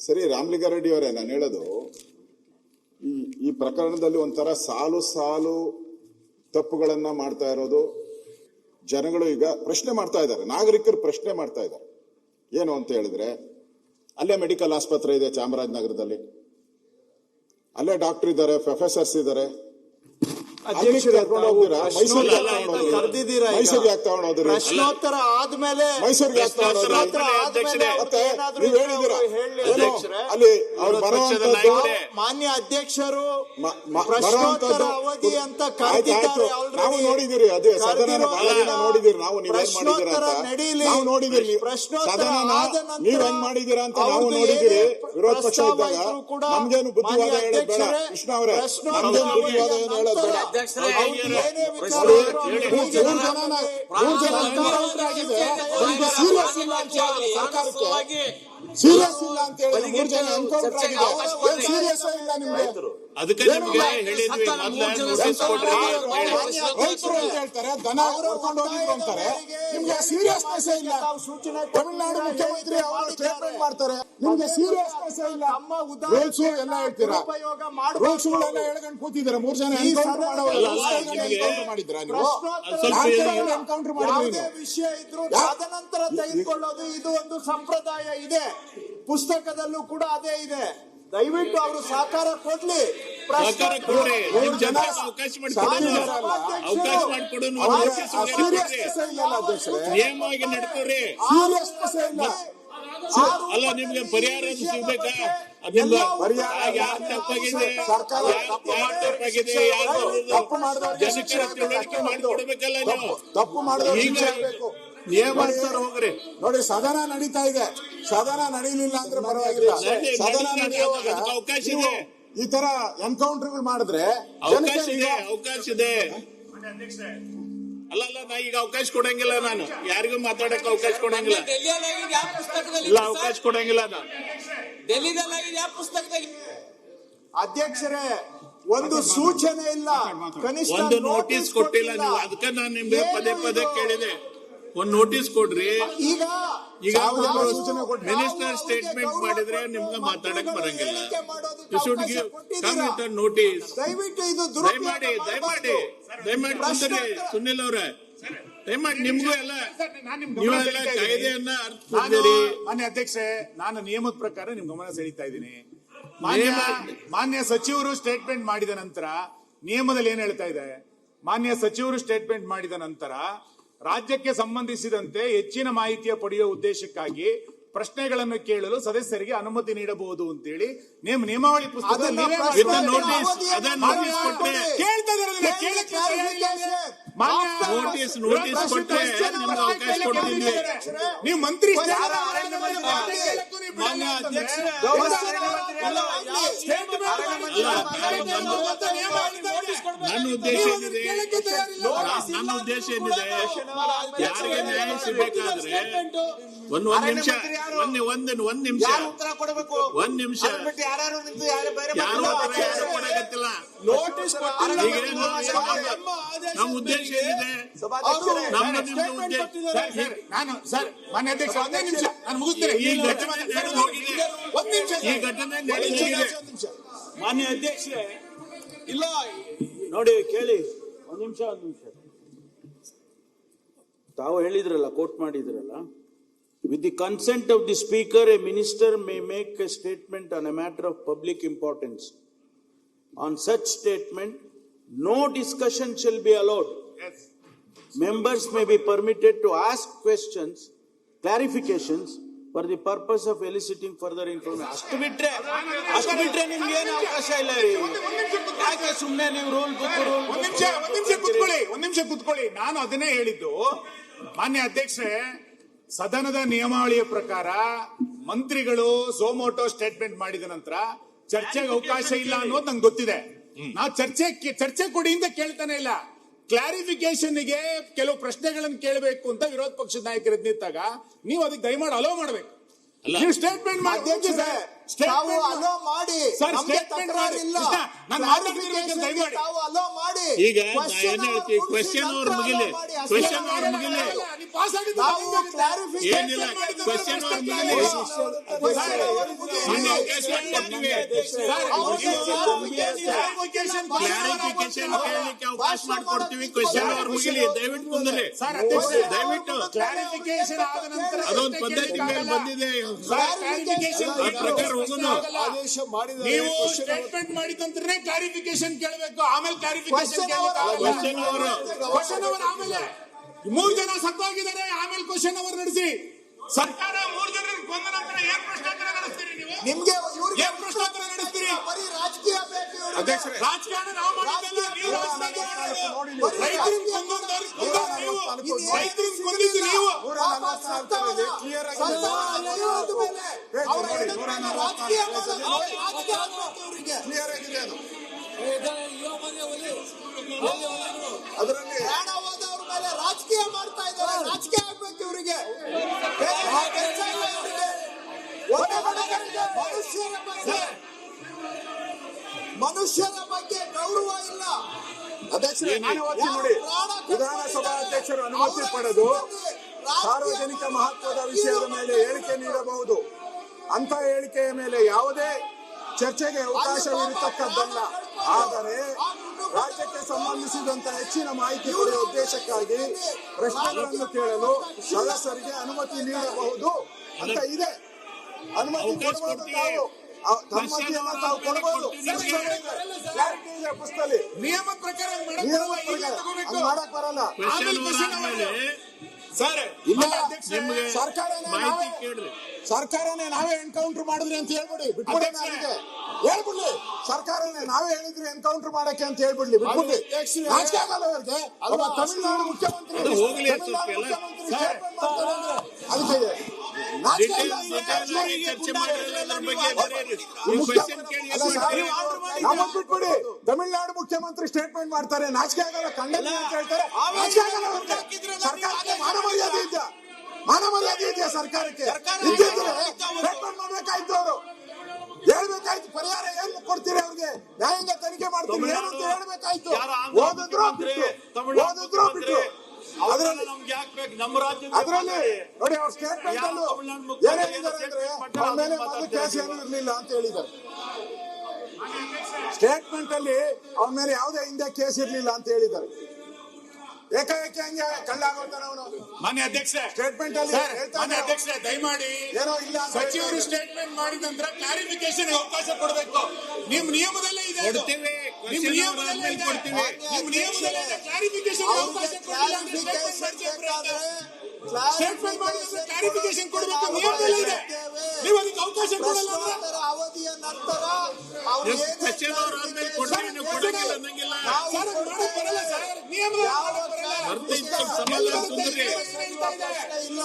ಸರಿ, ರಾಮಲಿಂಗಾರೆಡ್ಡಿ ಅವರೇ, ನಾನು ಹೇಳೋದು ಈ ಪ್ರಕರಣದಲ್ಲಿ ಒಂಥರ ಸಾಲು ಸಾಲು ತಪ್ಪುಗಳನ್ನ ಮಾಡ್ತಾ ಇರೋದು. ಜನಗಳು ಈಗ ಪ್ರಶ್ನೆ ಮಾಡ್ತಾ ಇದ್ದಾರೆ, ನಾಗರಿಕರು ಪ್ರಶ್ನೆ ಮಾಡ್ತಾ ಇದ್ದಾರೆ. ಏನು ಅಂತ ಹೇಳಿದ್ರೆ, ಅಲ್ಲೇ ಮೆಡಿಕಲ್ ಆಸ್ಪತ್ರೆ ಇದೆ ಚಾಮರಾಜನಗರದಲ್ಲಿ, ಅಲ್ಲೇ ಡಾಕ್ಟರ್ ಇದ್ದಾರೆ, ಪ್ರೊಫೆಸರ್ಸ್ ಇದ್ದಾರೆ. ಪ್ರಶ್ನೋತ್ತರ ಆದ್ಮೇಲೆ ಮೈಸೂರಿಗೆ ಅಲ್ಲಿ ಮಾನ್ಯ ಅಧ್ಯಕ್ಷರು ಪ್ರಶ್ನೋತ್ತರ ಅವಧಿ ಅಂತ ನಾವು ನೋಡಿದಿರಿ, ಅದೇ ಸದನ ನೋಡಿದಿರಿ, ನಾವು ನೀವೇನ್ ಮಾಡಿದಿರ ನಾವು ನೋಡಿದಿರಿ, ನೀವ್ ಹೆಂಗ್ ಮಾಡಿದೀರಾ ಅಂತ ನಾವು ನೋಡಿದಿರಿ. ವಿರೋಧ ಪಕ್ಷ ಇದ್ದಾಗ ನಮ್ಗೇನು ಬುದ್ಧಿವಾದ ಹೇಳೋದ್ ಬೇಡ ಕೃಷ್ಣ ಅವರೇ, ನಮ್ಗೇನು ಬುದ್ಧಿವಾದ ಏನು ಹೇಳೋದ್ ಬೇಡ. ಸೀರಿಯಸ್ ಇಲ್ಲ ಅಂತ ಹೇಳಿ 3 ಜನ ಎನ್ಕೌಂಟರ್ ಆಗಿದೆ. ಸೀರಿಯಸ್ ಇಲ್ಲ ನಿಮ್ಗೆ? ಅದಕ್ಕೆ ನಿಮ್ಗೆ ಹೇಳಿದ್ವಿ, ಹೇಳ್ತಾರೆ ದನ ಹೊಡ್ಕೊಂಡು ಹೋಗಿದ್ರು ಅಂತಾರೆ. ನಿಮ್ಗೆ ಸೀರಿಯಸ್ನೆಸ್ ಇಲ್ಲ. ತಮಿಳುನಾಡು ಮುಖ್ಯಮಂತ್ರಿ ಅವರು ಸ್ಟೇಟ್ಮೆಂಟ್ ಮಾಡ್ತಾರೆ, ನಿಮ್ಗೆ ಸೀರಿಯಸ್ನೆಸ್ ಇಲ್ಲ. ರೂಲ್ಸ್ ಎಲ್ಲ ಹೇಳ್ತೀರಾ, ರೂಲ್ಸ್ ಗಳೆಲ್ಲ ಹೇಳ್ಕೊಂಡು ಕೂತಿದ್ದೀರಾ. 3 ಜನ ಎನ್ಕೌಂಟರ್ ಮಾಡಿದ್ರ ನೀವು? ಎನ್ಕೌಂಟರ್ ಮಾಡಿದ್ರೆ ವಿಷಯ ಇದ್ರು ತದನಂತರ ತೆಗೆದುಕೊಳ್ಳೋದು ಇದು ಒಂದು ಸಂಪ್ರದಾಯ ಇದೆ. ಪುಸ್ತಕದಲ್ಲೂ ಕೂಡ ಅದೇ ಇದೆ. ದಯವಿಟ್ಟು ಅವರು ಸಹಕಾರ ಕೊಡ್ಲಿ, ನಿಯಮವಾಗಿ ನಡ್ಕೋರಿ. ಅಲ್ಲ, ನಿಮ್ಗೆ ಪರಿಹಾರ ಸಿಗ್ಬೇಕಾ? ಯಾರು ತಪ್ಪಾಗಿದೆ, ಜನಕ್ಕೆ ತಿಳುವಳಿಕೆ ಮಾಡಿಕೊಡ್ಬೇಕಲ್ಲ ನೀವು. ತಪ್ಪು ಮಾಡಿದ್ರು ನಿಯಮ ಹೋಗ್ರಿ. ನೋಡಿ, ಸದನ ನಡೀತಾ ಇದೆ, ಸದನ ನಡೀಲಿಲ್ಲ ಅಂದ್ರೆ ಪರವಾಗಿಲ್ಲ. ಸದನ ನಡೆಯುವಾಗ ಅವಕಾಶ ಇದೆ. ಈ ತರ ಎನ್ಕೌಂಟರ್ ಮಾಡಿದ್ರೆ ಅವಕಾಶ ಇದೆ. ಅಲ್ಲ, ನಾ ಈಗ ಅವಕಾಶ ಕೊಡಂಗಿಲ್ಲ, ನಾನು ಯಾರಿಗೂ ಮಾತಾಡಕ್ಕೆ ಅವಕಾಶ ಕೊಡಂಗಿಲ್ಲ. ಇಲ್ಲ, ಅವಕಾಶ ಕೊಡಂಗಿಲ್ಲ ನಾನು. ಅಧ್ಯಕ್ಷರೇ, ಒಂದು ಸೂಚನೆ ಇಲ್ಲ, ಕನಿಷ್ಠ ಒಂದು ನೋಟಿಸ್ ಕೊಟ್ಟಿಲ್ಲ ನೀವು. ಅದಕ್ಕೆ ನಾನು ನಿಮ್ಗೆ ಪದೇ ಪದೇ ಕೇಳಿದೆ, ಒಂದು ನೋಟಿಸ್ ಕೊಡ್ರಿ. ಈಗ ಮಿನಿಸ್ಟರ್ ಸ್ಟೇಟ್ಮೆಂಟ್ ಮಾಡಿದ್ರೆ ನಿಮ್ಗೆ ಮಾತಾಡಕ್ ಬರಂಗಿಲ್ಲ. You should give come with a notice. ದಯಮಾಡಿ ಕುಂದ್ರಿ ಸುನಿಲ್ ಅವ್ರೆ, ದಯಮಾಡಿ ನಿಮ್ಗೂ ಎಲ್ಲ ನೀವೆಲ್ಲ ಕಾಯ್ದೆಯನ್ನ ಅರ್ಥಕೊಂಡಿರಿ. ಮಾನ್ಯ ಅಧ್ಯಕ್ಷೆ, ನಾನು ನಿಯಮದ ಪ್ರಕಾರ ನಿಮ್ ಗಮನ ಸೆಳೀತಾ ಇದ್ದೀನಿ. ಮಾನ್ಯ ಸಚಿವರು ಸ್ಟೇಟ್ಮೆಂಟ್ ಮಾಡಿದ ನಂತರ ನಿಯಮದಲ್ಲಿ ಏನ್ ಹೇಳ್ತಾ ಇದೆ? ಮಾನ್ಯ ಸಚಿವರು ಸ್ಟೇಟ್ಮೆಂಟ್ ಮಾಡಿದ ನಂತರ ರಾಜ್ಯಕ್ಕೆ ಸಂಬಂಧಿಸಿದಂತೆ ಹೆಚ್ಚಿನ ಮಾಹಿತಿಯ ಪಡೆಯುವ ಉದ್ದೇಶಕ್ಕಾಗಿ ಪ್ರಶ್ನೆಗಳನ್ನು ಕೇಳಲು ಸದಸ್ಯರಿಗೆ ಅನುಮತಿ ನೀಡಬಹುದು ಅಂತೇಳಿ ನಿಯಮಾವಳಿ ಪುಸ್ತಕ ನೋಟಿಸ್ ಕೊಟ್ಟರೆ ನಿಮ್ಗೆ ಅವಕಾಶ ಕೊಡ್ತೀನಿ. ನೀವು ಮಂತ್ರಿ ನನ್ನ ಉದ್ದೇಶ ಏನಿದೆ, ಯಾರಿಗೆ ನ್ಯಾಯ ಸಿಗಬೇಕಾದ್ರೆ ಒಂದ್ ನಿಮಿಷ ಯಾರು ಕೊಡಕತ್ತಿಲ್ಲ. ನಮ್ಮ ಉದ್ದೇಶ ಏನಿದೆ, ಸರ್ ಮಾನ್ಯ ಅಧ್ಯಕ್ಷ, ಒಂದೇ ನಿಮಿಷ ನಾನು ಮುಗಿಸ್ತೇನೆ. ಈ ಘಟನೆ ನಡೆದಿದೆ. ಮಾನ್ಯ ಅಧ್ಯಕ್ಷರೇ, ಇಲ್ಲ ನೋಡಿ, ಕೇಳಿ, ಒಂದ್ ನಿಮಿಷ. ತಾವು ಹೇಳಿದ್ರಲ್ಲ, ಕೋಟ್ ಮಾಡಿದ್ರಲ್ಲ, with the consent of the speaker, a minister may make a statement on a matter of public importance. On such statement, no discussion shall be allowed. Yes. Members may be permitted to ask questions, clarifications for the purpose of eliciting further information. ಅಷ್ಟು ಬಿಟ್ರೆ ನಿಮ್ಗೆ ಏನು ಅವಕಾಶ ಇಲ್ಲ ರೀ. ಯಾಕೆ ಸುಮ್ಮನೆ ನೀವು ಒಂದ್ ನಿಮಿಷ ಕುತ್ಕೊಳ್ಳಿ. ನಾನು ಅದನ್ನೇ ಹೇಳಿದ್ದು. ಮಾನ್ಯ ಅಧ್ಯಕ್ಷೆ, ಸದನದ ನಿಯಮಾವಳಿಯ ಪ್ರಕಾರ ಮಂತ್ರಿಗಳು ಸೋಮೋಟೋ ಸ್ಟೇಟ್ಮೆಂಟ್ ಮಾಡಿದ ನಂತರ ಚರ್ಚೆಗೆ ಅವಕಾಶ ಇಲ್ಲ ಅನ್ನೋದು ನಂಗೆ ಗೊತ್ತಿದೆ. ನಾವು ಚರ್ಚೆ ಕೊಡಿ ಅಂತ ಕೇಳ್ತಾನೆ ಇಲ್ಲ. ಕ್ಲಾರಿಫಿಕೇಶನ್ಗೆ ಕೆಲವು ಪ್ರಶ್ನೆಗಳನ್ನು ಕೇಳಬೇಕು ಅಂತ ವಿರೋಧ ಪಕ್ಷದ ನಾಯಕರು ನಿಂತಾಗ ನೀವು ಅದಕ್ಕೆ ದಯಮಾಡಿ ಅಲೋ ಮಾಡ್ಬೇಕು. ನೀವು ಸ್ಟೇಟ್ಮೆಂಟ್ ಮಾಡಿ ಈಗ ಏನ್ ಹೇಳ್ತೀವಿ, ಕ್ವೆಶ್ಚನ್ ಅವ್ರು ಮುಗಿಲಿ. ಪಾಸ್ ಆಗಿದ್ದು ಏನಿಲ್ಲ ಕ್ವಶನ್ ಅವರ್ ಕ್ಲಾರಿಫಿಕೇಶನ್ ಕೇಳಲಿಕ್ಕೆ ಅವಕಾಶ ಮಾಡಿಕೊಡ್ತೀವಿ. ಕ್ವಶನ್ ಅವರ್ ಮುಗಿಲಿ, ದಯವಿಟ್ಟು ಕುಂದ್ರಿ, ದಯವಿಟ್ಟು. ಕ್ಲಾರಿಫಿಕೇಶನ್ ಆದ ನಂತರ ಅದೊಂದು ಪದ್ಧತಿ ಮೇಲೆ ಬಂದಿದೆ, ಆ ಪ್ರಕಾರ ಹೋಗೋಣ. ನೀವು ಸ್ಟೇಟ್ಮೆಂಟ್ ಮಾಡಿದ ನಂತರನೇ ಕ್ಲಾರಿಫಿಕೇಶನ್ ಕೇಳಬೇಕು, ಆಮೇಲೆ ಕ್ಲಾರಿಫಿಕೇಶನ್ ಕ್ವಶನ್ ಅವರ್ ಆಮೇಲೆ 3 ಜನ ಸತ್ತೋಗಿದ್ದಾರೆ, ಆಮೇಲೆ ಕ್ವಶನ್ ಅವರ್ ನಡೆಸಿ. ಸರ್ಕಾರ 3 ಜನ ಕೊಂದ ನಂತರ ಏನ್ ಪ್ರಶ್ನೋತ್ತರ ನಡೆಸ್ತೀರಿ ನೀವು? ನಿಮ್ಗೆ ಏನ್ ಪ್ರಶ್ನೋತ್ತರ ನಡೆಸ್ತೀರಿ? ಬರೀ ರಾಜಕೀಯ ಬೇಕು ಇವ್ರಿಗೆ. ಅಧ್ಯಕ್ಷರೇ, ರಾಜಕಾರಣ ನಾವು ಮಾಡಿದ್ದಲ್ಲ, ನೀವು ರಾಜಕಾರಣ ಮಾಡೋದು. ರೈತರನ್ನ ಕೊಂದವ್ರು ನೀವು, ರೈತರನ್ನ ಕೊಂದಿದ್ದು ನೀವು. ಕ್ಲಿಯರ್ ಆಗಿದೆ. ರಾಜಕೀಯ ಅದು. ಅದರಲ್ಲಿ ಪ್ರಾಣ ಹೋದವ್ರ ಮೇಲೆ ರಾಜಕೀಯ ಮಾಡ್ತಾ ಇದ್ದಾರೆ. ರಾಜಕೀಯ ಆಗ್ಬೇಕು ಇವರಿಗೆ. ಮನುಷ್ಯರ ಬಗ್ಗೆ ಗೌರವ ಇಲ್ಲ. ಅಧ್ಯಕ್ಷರೇ, ನಾನು ಓದ್ತೀನಿ ನೋಡಿ. ವಿಧಾನಸಭಾ ಅಧ್ಯಕ್ಷರು ಅನುಮತಿ ಪಡೆದು ಸಾರ್ವಜನಿಕ ಮಹತ್ವದ ವಿಷಯದ ಮೇಲೆ ಹೇಳಿಕೆ ನೀಡಬಹುದು. ಅಂತ ಹೇಳಿಕೆಯ ಮೇಲೆ ಯಾವುದೇ ಚರ್ಚೆಗೆ ಅವಕಾಶವಿರತಕ್ಕದ್ದಲ್ಲ. ಆದರೆ ರಾಜ್ಯಕ್ಕೆ ಸಂಬಂಧಿಸಿದಂತ ಹೆಚ್ಚಿನ ಮಾಹಿತಿ ಪಡೆಯುವ ಉದ್ದೇಶಕ್ಕಾಗಿ ಪ್ರಶ್ನೆಗಳನ್ನು ಕೇಳಲು ಸದಸ್ಯರಿಗೆ ಅನುಮತಿ ನೀಡಬಹುದು ಅಂತ ಇದೆ. ಅನುಮತಿ ಕೊಡಬಹುದು, ನಾವು ಅನುಮತಿಯನ್ನು ತಾವು ಕೊಡಬಹುದು. ಕ್ಲಾರಿಟಿ ಇದೆ ಪುಸ್ತಕದಲ್ಲಿ. ನಿಯಮ ಪ್ರಕಾರ ಮಾಡಕ್ ಬರಲ್ಲ. ಸರ್, ಇಲ್ಲ, ನಿಮ್ಗೆ ಮಾಹಿತಿ ಕೇಳ್ರಿ. ಸರ್ಕಾರನೇ ನಾವೇ ಎನ್ಕೌಂಟರ್ ಮಾಡಿದ್ರಿ ಅಂತ ಹೇಳ್ಬಿಡಿ, ಬಿಟ್ಬಿಡಿ. ನನಗೆ ಹೇಳ್ಬಿಡ್ಲಿ, ಸರ್ಕಾರನೇ ನಾವೇ ಹೇಳಿದ್ರಿ ಎನ್ಕೌಂಟರ್ ಮಾಡಕ್ಕೆ ಅಂತ ಹೇಳ್ಬಿಡ್ಲಿ, ಬಿಟ್ಬಿಡ್ಲಿ. ನಾಚಿಕೆ ಆಗಲ್ಲ ಅವ್ರಿಗೆ. ಒಬ್ಬ ತಮಿಳುನಾಡು ಮುಖ್ಯಮಂತ್ರಿ ಹೋಗ್ಲಿ ಸ್ವಲ್ಪ ಎಲ್ಲ ಅದಕ್ಕೆ ನಾಚಿಕೆ ಇಲ್ಲ. ಚರ್ಚೆ ಮಾಡಿರಲ್ಲ ಅದ್ರ ಬಗ್ಗೆ ಬರೀರಿ. ಈ ಕ್ವಶನ್ ಕೇಳಿ ನಮ್ಮನ್ನು ಬಿಟ್ಬಿಡಿ. ತಮಿಳುನಾಡು ಮುಖ್ಯಮಂತ್ರಿ ಸ್ಟೇಟ್ಮೆಂಟ್ ಮಾಡ್ತಾರೆ, ನಾಚಿಕೆ ಆಗಲ್ಲ, ಖಂಡನೆ ಅಂತ ಹೇಳ್ತಾರೆ. ನಾಚಿಕೆ ಆಗಲ್ಲ ಅವ್ರಿಗೆ. ಸರ್ಕಾರಕ್ಕೆ ಮಾನಮರ್ಯಾದೆ ಇದೆಯಾ? ಮಾನಮರ್ಯಾದೆ ಇದೆಯಾ ಸರ್ಕಾರಕ್ಕೆ? ಇದ್ದಿದ್ರೆ ಸ್ಟೇಟ್ಮೆಂಟ್ ಮಾಡ್ಬೇಕಾಯ್ತು, ಅವರು ಹೇಳ್ಬೇಕಾಯ್ತು. ಪರಿಹಾರ ಏನ್ ಕೊಡ್ತೀರಿ ಅವ್ರಿಗೆ? ನ್ಯಾಯಾಂಗ ತನಿಖೆ ಮಾಡ್ತೀವಿ ಏನು ಅಂತ ಹೇಳ್ಬೇಕಾಯ್ತು. ಓದಿದ್ರು ಬಿಟ್ಟು ಅದರಲ್ಲಿ ನೋಡಿ, ಅವ್ರ ಸ್ಟೇಟ್ಮೆಂಟ್ ಅಲ್ಲೂ ಏನ್ ಹೇಳಿದ್ದಾರೆ ಅಂದ್ರೆ ಅವ್ರ ಮೇಲೆ ಮೊದಲು ಕೇಸ್ ಏನೂ ಇರ್ಲಿಲ್ಲ ಅಂತ ಹೇಳಿದ್ದಾರೆ. ಸ್ಟೇಟ್ಮೆಂಟ್ ಅಲ್ಲಿ ಅವನ ಮೇಲೆ ಯಾವುದೇ ಹಿಂದೆ ಕೇಸ್ ಇರ್ಲಿಲ್ಲ ಅಂತ ಹೇಳಿದ್ದಾರೆ. ಏಕಾಏಕಿ ಹಂಗೆ ಕಳ್ಳಾಗೋತಾನ ಅವನು. ಮಾನ್ಯ ಅಧ್ಯಕ್ಷ, ಸ್ಟೇಟ್ಮೆಂಟ್ ಅಲ್ಲಿ ಮಾನ್ಯ ಅಧ್ಯಕ್ಷ, ದಯಮಾಡಿ ಏನೋ ಇಲ್ಲ ಸಚಿವರು ಸ್ಟೇಟ್ಮೆಂಟ್ ಮಾಡಿದ ನಂತರ ಕ್ಲಾರಿಫಿಕೇಶನ್ ಅವಕಾಶ ಕೊಡಬೇಕು. ನಿಮ್ ನಿಯಮದಲ್ಲೇ ಇದೆ, ಕೊಡ್ತೀವಿ. ನಿಮ್ ನಿಯಮದಲ್ಲೇ ಇದೆ, ನಿಮ್ ನಿಯಮದಲ್ಲೇ ಇದೆ. ಕ್ಲಾರಿಫಿಕೇಶನ್ ಅವಕಾಶ ಕೊಡಲಿಲ್ಲ ಅಂದ್ರೆ ಸ್ಟೇಟ್ಮೆಂಟ್ ಮಾಡಿದ್ರೆ ಕ್ಲಾರಿಫಿಕೇಶನ್ ಕೊಡಬೇಕು, ನಿಯಮದಲ್ಲೇ ಇದೆ. ನೀವು ಅದಕ್ಕೆ ಅವಕಾಶ ಕೊಡಲ್ಲ ಅಂದ್ರೆ ಅವಧಿಯ ನಂತರ ಕ್ವಶನ್ ಅವರ್ ಆದ್ಮೇಲೆ ಕೊಡ್ರಿ, ನೀವು ಕೊಡಂಗಿಲ್ಲ ಅನ್ನಂಗಿಲ್ಲ. ಸರ್, ಮಾಡಕ್ ಬರಲ್ಲ ಸರ್, ನಿಯಮದಲ್ಲಿ ಬರ್ತೈತೆ, ಸಮಾಧಾನ ಕುಂದ್ರಿ. ಇಲ್ಲ.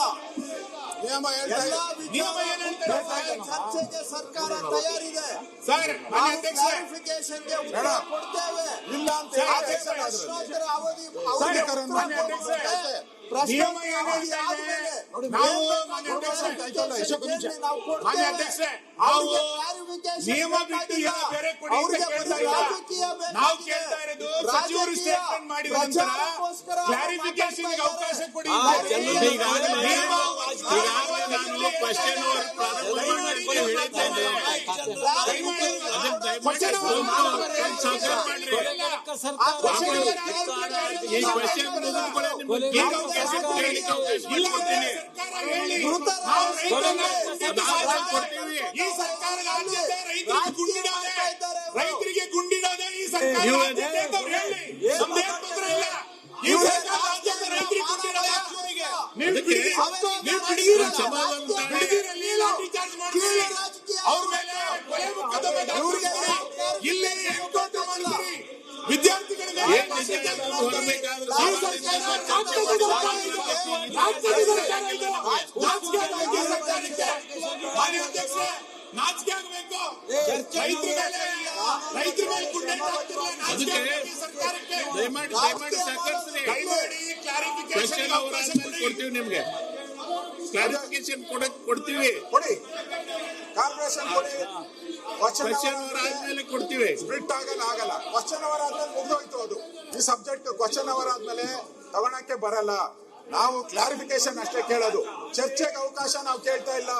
ನಿಯಮ ಹೇಳ್ತಾ ಇದೆ. ನಿಯಮ ಏನಂತಾರೆ ಚರ್ಚೆಗೆ ಸರ್ಕಾರ ತಯಾರಿದೆ. ಸರ್, ಮಾನ್ಯ ಅಧ್ಯಕ್ಷ, ಕ್ಲಾರಿಫಿಕೇಶನ್ಗೆ ಉತ್ತರ ಕೊಡ್ತೇವೆ. ಇಲ್ಲ ಅಂತ ಪ್ರಶ್ನೋತ್ತರ ಅವಧಿ ಮಾನ್ಯ ಅಧ್ಯಕ್ಷ, ನಿಯಮ ಏನಿದೆ ನಾವು ಮಾನ್ಯ ಅಧ್ಯಕ್ಷ, ಮಾನ್ಯ ಅಧ್ಯಕ್ಷ, ನಾವು ನಿಯಮ ಬಿಟ್ಟು ಏನೋ ಬೇರೆ ಕೊಡಿ ಅಂತ ಕೇಳ್ತಾ ಇಲ್ಲ. ನಾವು ಕೇಳ್ತಾ ಇರೋದು ಸಚಿವರು ಸ್ಟೇಟ್ಮೆಂಟ್ ಮಾಡಿದ ನಂತರ ಕ್ಲಾರಿಫಿಕೇಶನ್ ಅವಕಾಶ ಕೊಡಿ. ಕ್ವಶನ್ ಅವರ್ ಪ್ರಾರಂಭ ಮಾಡಿ ಹೇಳಿದ್ದೇನೆ. ಈ ಕ್ವಶನ್ ನಿಮ್ಗೆ ಅವಕಾಶ ಕೇಳಲಿಕ್ಕೆ ಅವಕಾಶ ಕೊಡ್ತೀನಿ. ಈ ಸರ್ಕಾರದ ಆದ್ಯತೆ ರೈತರಿಗೆ ಗುಂಡಿಡೋದೆ ಈ ಸರ್ಕಾರ ಹೇಳಿ. ನಮ್ದೇನ್ ತೊಂದರೆ ಇಲ್ಲ. ಈ ಸರ್ಕಾರದ ಆದ್ಯತೆ ರೈತರಿಗೆ ಗುಂಡಿಡೋದೆ. ನೀವು ಬಿಡಿದಿರಲ್ಲಿ ಲಾಠಿ ಚಾರ್ಜ್ ಮಾಡ್ತೀರಿ, ಅವ್ರ ಮೇಲೆ ಕೊಲೆ ಮೊಕದ್ದಮೆ ದಾಖಲಿಸ್ತೀರಿ, ಇಲ್ಲಿ ಎನ್ಕೌಂಟರ್ ಮಾಡ್ತೀರಿ, ವಿದ್ಯಾರ್ಥಿಗಳಿಗೆ ನಾಚಿಕೆ ಆಗಬೇಕು. ರೈತರ ಮೇಲೆ ಗುಂಡೆ ಸರ್ಕಾರಕ್ಕೆ ದಯಮಾಡಿ ಸಹಕರಿಸ್ರಿ. ಕ್ವಶನ್ ಅವರ್ ಆದ್ಮೇಲೆ ಕೊಡ್ತೀವಿ, ನಿಮ್ಗೆ ಕ್ಲಾರಿಫಿಕೇಶನ್ ಕೊಡ್ತೀವಿ. ಕೊಡಿ, ಕಾರ್ಪೊರೇಷನ್ ಕೊಡಿ. ಕ್ವಶನ್ ಅವರ್ ಆದ್ಮೇಲೆ ಕೊಡ್ತೀವಿ. ಸ್ಪ್ಲಿಟ್ ಆಗಲ್ಲ. ಕ್ವಶನ್ ಅವರ್ ಆದ್ಮೇಲೆ ಮುಗ್ದೋಯ್ತು ಅದು. ಈ ಸಬ್ಜೆಕ್ಟ್ ಕ್ವಶನ್ ಅವರ್ ಆದ್ಮೇಲೆ ತಗೊಳಕ್ಕೆ ಬರಲ್ಲ. ನಾವು ಕ್ಲಾರಿಫಿಕೇಶನ್ ಅಷ್ಟೇ ಕೇಳೋದು, ಚರ್ಚೆಗೆ ಅವಕಾಶ ನಾವು ಕೇಳ್ತಾ ಇಲ್ಲ.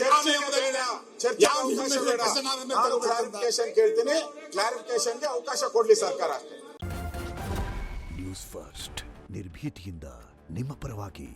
ಚರ್ಚೆಗೆ ಬೇಡ, ಚರ್ಚೆಗೆ ಅವಕಾಶ ಬೇಡ. ನಾನು ಕ್ಲಾರಿಫಿಕೇಶನ್ ಕೇಳ್ತೀನಿ, ಕ್ಲಾರಿಫಿಕೇಶನ್ಗೆ ಅವಕಾಶ ಕೊಡ್ಲಿ ಸರ್ಕಾರ ಅಷ್ಟೇ. ನ್ಯೂಸ್ ಫಸ್ಟ್ ನಿರ್ಭೀತಿಯಿಂದ ನಿಮ್ಮ ಪರವಾಗಿ.